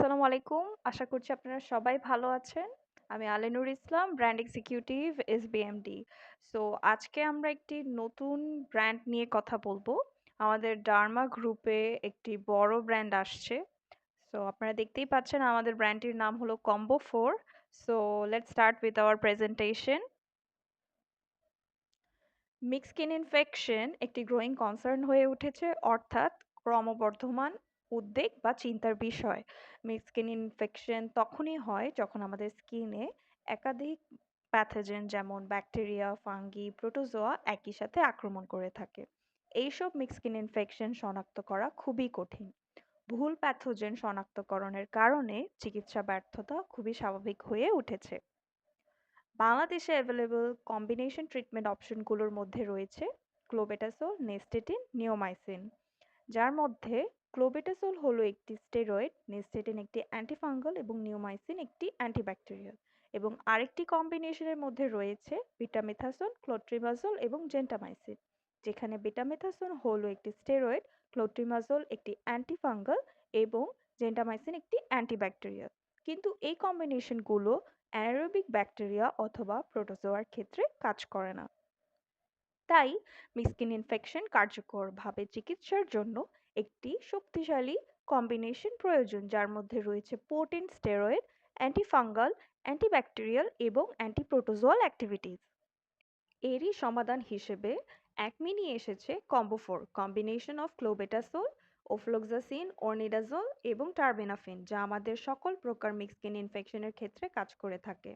আসসালামু আলাইকুম। আশা করছি আপনারা সবাই ভালো আছেন। আমি আলেনুর ইসলাম, ব্র্যান্ড এক্সিকিউটিভ এসবিএমডি। সো আজকে আমরা একটি নতুন ব্র্যান্ড নিয়ে কথা বলবো। আমাদের ডার্মা গ্রুপে একটি বড় ব্র্যান্ড আসছে। সো আপনারা দেখতেই পাচ্ছেন আমাদের ব্র্যান্ডটির নাম হলো combo 4। So let's start with our presentation. Mixed skin infection একটি গ্রোয়িং কনসার্ন হয়ে উঠেছে, অর্থাৎ ক্রমবর্ধমান উদ্বেগ বা চিন্তার বিষয়। মিক্সড স্কিন ইনফেকশন তখনই হয় যখন আমাদের স্কিনে একাধিক প্যাথোজেন যেমন ব্যাকটেরিয়া, ফাঙ্গি, প্রোটোজোয়া একই সাথে আক্রমণ করে থাকে। এইসব মিক্সড স্কিন ইনফেকশন শনাক্ত করা খুবই কঠিন। ভুল প্যাথোজেন শনাক্তকরণের কারণে চিকিৎসা ব্যর্থতা খুবই স্বাভাবিক হয়ে উঠেছে। বাংলাদেশে অ্যাভেলেবল কম্বিনেশন ট্রিটমেন্ট অপশনগুলোর মধ্যে রয়েছে ক্লোবেটাসোল, নেস্টেটিন, নিওমাইসিন। যার মধ্যে ক্লোবেটাসোল হলো একটি স্টেরয়েড, নেস্টেটিন একটি অ্যান্টিফাঙ্গাল এবং নিওমাইসিন একটি অ্যান্টিব্যাকটেরিয়াল। এবং আরেকটি কম্বিনেশনের মধ্যে রয়েছে বিটামেথাসোন, ক্লোট্রিমাজোল এবং জেন্টামাইসিন। যেখানে বিটামেথাসোন হলো একটি স্টেরয়েড, ক্লোট্রিমাজোল একটি অ্যান্টিফাঙ্গাল এবং জেন্টামাইসিন একটি অ্যান্টিব্যাকটেরিয়াল। কিন্তু এই কম্বিনেশনগুলো অ্যানারোবিক ব্যাকটেরিয়া অথবা প্রোটোজোয়ার ক্ষেত্রে কাজ করে না। তাই মিক্সড ইনফেকশন কার্যকরভাবে চিকিৎসার জন্য একটি শক্তিশালী কম্বিনেশন প্রয়োজন, যার মধ্যে রয়েছে পোটেন্ট স্টেরয়েড, অ্যান্টিফাঙ্গাল, অ্যান্টিব্যাকটেরিয়াল এবং অ্যান্টিপ্রোটোজোয়াল অ্যাক্টিভিটিস। এরই সমাধান হিসেবে অ্যাকমি নিয়ে এসেছে combo 4, combination of ক্লোবেটাসোল, ofloxacin, ornidazole এবং টার্বেনাফিন, যা আমাদের সকল প্রকার মিক্সড স্কিন ইনফেকশনের ক্ষেত্রে কাজ করে থাকে।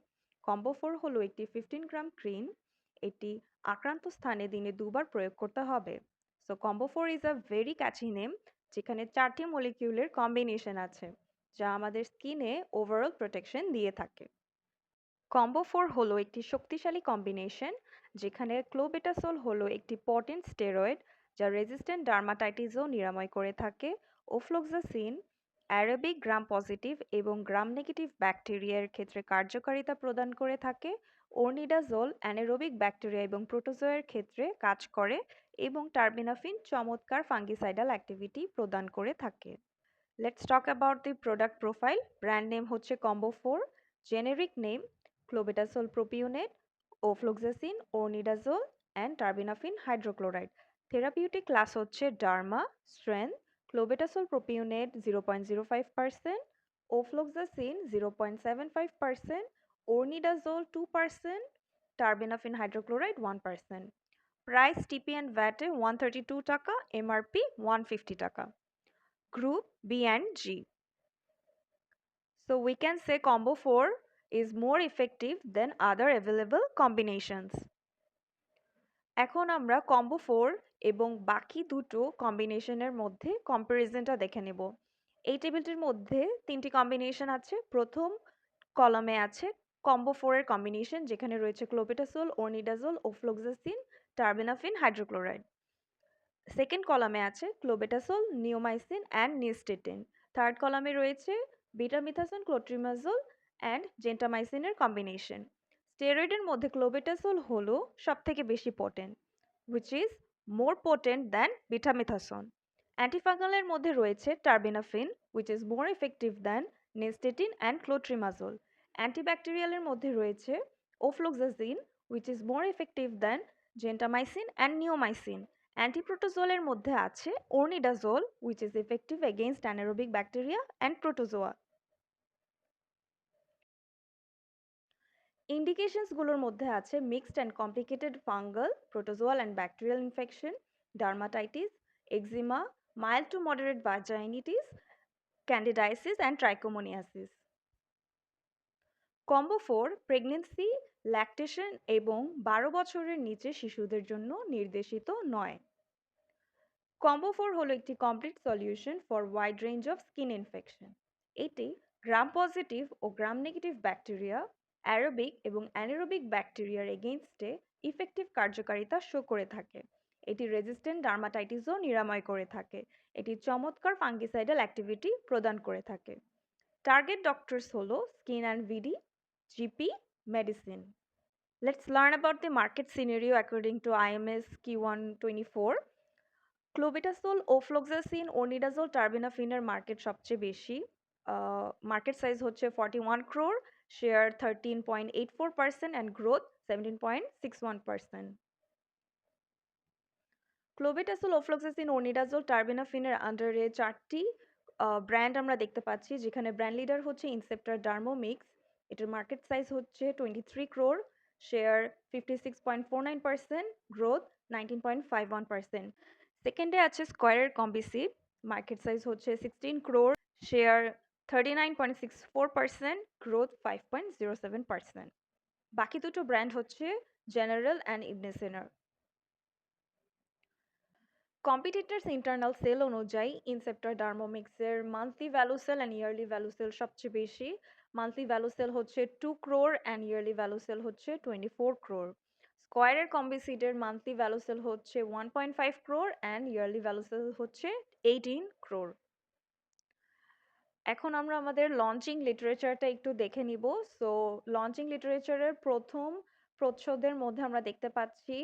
কম্বো 4 হলো একটি 15 গ্রাম ক্রিম। এটি আক্রান্ত স্থানে দিনে 2 বার প্রয়োগ করতে হবে। So combo 4 is a very catchy name, যেখানে 4টি মলিকিউলের কম্বিনেশন আছে, যা আমাদের স্কিনে ওভারঅল প্রোটেকশন দিয়ে থাকে। কম্বো 4 হলো একটি শক্তিশালী কম্বিনেশন, যেখানে ক্লোবেটাসোল হলো একটি পটেন্ট স্টেরয়েড যা রেজিস্ট্যান্ট ডার্মাটাইটিসও নিরাময় করে থাকে। ওফ্লোক্সাসিন অ্যারাবিক গ্রাম পজিটিভ এবং গ্রাম নেগেটিভ ব্যাকটেরিয়ার ক্ষেত্রে কার্যকারিতা প্রদান করে থাকে। অর্নিডাজোল অ্যানারোবিক ব্যাকটেরিয়া এবং প্রোটোজোয়ের ক্ষেত্রে কাজ করে এবং টার্বিনাফিন চমৎকার ফাঙ্গিসাইডাল অ্যাক্টিভিটি প্রদান করে থাকে। Let's talk about the product profile. Brand name হচ্ছে Combo 4, generic name clobetasol propionate, ofloxacin, ornidazole and terbinafine hydrochloride. Therapeutic class হচ্ছে Derma, strength clobetasol propionate 0.05%, ofloxacin 0.75%, ornidazole 2%, terbinafine hydrochloride 1%. Price TP and VAT এ 132 টাকা, MRP 150 টাকা. Group B and G. So we can say combo 4 is more effective than other available combinations. এখন আমরা combo 4 এবং বাকি দুটো কম্বিনেশনের মধ্যে কম্পারিজনটা দেখে নেব। এই টেবিলটির মধ্যে 3টি কম্বিনেশন আছে। প্রথম কলামে আছে কম্বো 4 এর কম্বিনেশন, যেখানে রয়েছে clobetasol, ornidazole, ofloxacin, terbinafine, hydrochloride. Second কলামে আছে clobetasol, neomycin and nystatin. Third কলামে রয়েছে বিটামিথাসোন, ক্লোট্রিমাজোল অ্যান্ড জেন্টামাইসিনের কম্বিনেশন। স্টেরয়েডের মধ্যে ক্লোবেটাসোল হলো সবথেকে বেশি potent, which is more potent than betamethasone. অ্যান্টিফাঙ্গালের মধ্যে রয়েছে terbinafine, which is more effective than nystatin and clotrimazole. অ্যান্টিব্যাকটেরিয়ালের মধ্যে রয়েছে ofloxacin, which is more effective than gentamicin and neomycin. অ্যান্টিপ্রোটোজোলের মধ্যে আছে ornidazole, which is effective against anaerobic bacteria and protozoa. ইন্ডিকেশনসগুলোর মধ্যে আছে mixed and complicated fungal, protozoal and bacterial infection, dermatitis, eczema, mild to moderate vaginitis, candidiasis and trichomoniasis. Combo 4 pregnancy, lactation এবং 12 বছরের নিচে শিশুদের জন্য নির্দেশিত নয়। কম্বো 4 হলো একটি complete solution for wide range of skin infection. এটি গ্রাম পজিটিভ ও গ্রাম নেগেটিভ ব্যাকটেরিয়া, অ্যারোবিক এবং অ্যানারোবিক ব্যাকটেরিয়ার এগেইনস্টে ইফেক্টিভ কার্যকারিতা শো করে থাকে। এটি রেজিস্ট্যান্ট ডার্মাটাইটিসও নিরাময় করে থাকে। এটি চমৎকার ফাঙ্গিসাইডাল অ্যাক্টিভিটি প্রদান করে থাকে। টার্গেট ডক্টরস হলো skin and VD, GP, medicine. Let's learn about the market scenario according to IMS Q124. Clobetasol, ofloxacin, ornidazole, টার্বিনাফিনের মার্কেট সবচেয়ে বেশি। মার্কেট সাইজ হচ্ছে 41 crore, share 13.84% and growth 17.61%। Clobetasol, ofloxacin, ornidazole, টার্বিনাফিনের আন্ডারে 4টি ব্র্যান্ড আমরা দেখতে পাচ্ছি, যেখানে ব্র্যান্ড লিডার হচ্ছে ইনসেপ্টার ডার্মোমিক্স। এটার মার্কেট সাইজ হচ্ছে 23 crore, শেয়ার 56.49%, গ্রোথ 19.51%। সেকেন্ডে আছে স্কয়ারের কম্বিসিড, মার্কেট সাইজ হচ্ছে 16 crore, শেয়ার 39.64%, গ্রোথ 5.07%। বাকি দুটো ব্র্যান্ড হচ্ছে জেনারেল অ্যান্ড ইবনে সিনার। কম্পিটিটরস ইন্টারনাল সেল অনুযায়ী ইনসেপ্টার ডার্মোমিক্সের monthly value sale and yearly value sale সবচেয়ে বেশি। মান্থলি ভ্যালু সেল হচ্ছে 2 crore and yearly value sale হচ্ছে 24 crore। স্কয়ারের কম্বিসিডের মান্থলি ভ্যালু সেল হচ্ছে 1.5 crore and yearly value sale হচ্ছে 18 crore। এখন আমরা আমাদের লঞ্চিং লিটারেচারটা একটু দেখে নিব। সো লঞ্চিং লিটারেচারের প্রথম প্রচ্ছদের মধ্যে আমরা দেখতে পাচ্ছি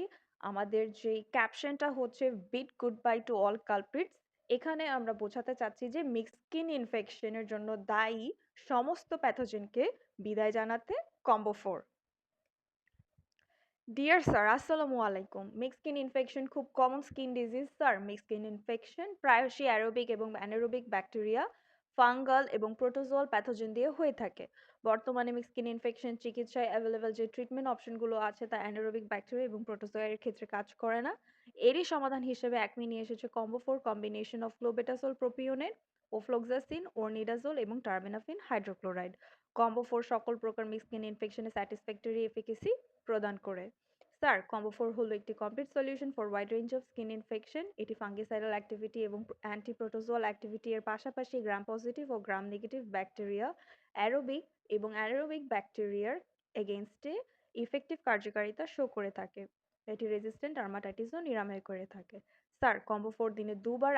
আমাদের যে ক্যাপশনটা হচ্ছে bid goodbye to all culprits. এখানে আমরা বোঝাতে চাচ্ছি যে মিক্সড স্কিন ইনফেকশনের জন্য দায়ী সমস্ত প্যাথোজেনকে বিদায় জানাতে কম্বো 4। ডিয়ার স্যার, আসসালামু আলাইকুম। মিক্সড স্কিন ইনফেকশন খুব common skin disease sir. Mixed skin infection প্রায়শই অ্যারোবিক এবং অ্যানারোবিক ব্যাকটেরিয়া, ফাঙ্গাল এবং প্রোটোজোয়াল প্যাথোজেন দিয়ে হয়ে থাকে। বর্তমানে মিক্সড স্কিন ইনফেকশন চিকিৎসায় অ্যাভেলেবল যে ট্রিটমেন্ট অপশনগুলো আছে তা অ্যানারোবিক ব্যাকটেরিয়া এবং প্রোটোজোয়ার ক্ষেত্রে কাজ করে না। এরই সমাধান হিসেবে অ্যাকমি নিয়ে এসেছে combo 4 combination of clobetasol propionate, ofloxacin, ornidazole এবং টার্বিনাফিন হাইড্রোক্লোরাইড। কম্বো 4 সকল প্রকার মিক্সড স্কিন ইনফেকশনে স্যাটিসফ্যাক্টরি এফিকেসি প্রদান করে। স্যার, কম্বো 4 হলো একটি complete solution for wide range of skin infection. এটি ফাঙ্গিসাইডাল অ্যাক্টিভিটি এবং অ্যান্টিপ্রোটোজোয়াল অ্যাক্টিভিটি এর পাশাপাশি গ্রাম পজিটিভ ও গ্রাম নেগেটিভ ব্যাকটেরিয়া, অ্যারোবিক এবং অ্যানারোবিক ব্যাকটেরিয়ার এগেইনস্টে ইফেক্টিভ কার্যকারিতা শো করে থাকে। এটি রেজিস্ট্যান্ট ডার্মাটাইটিসও নিরাময় করে থাকে। স্যার, কম্বো 4 দিনে দুবার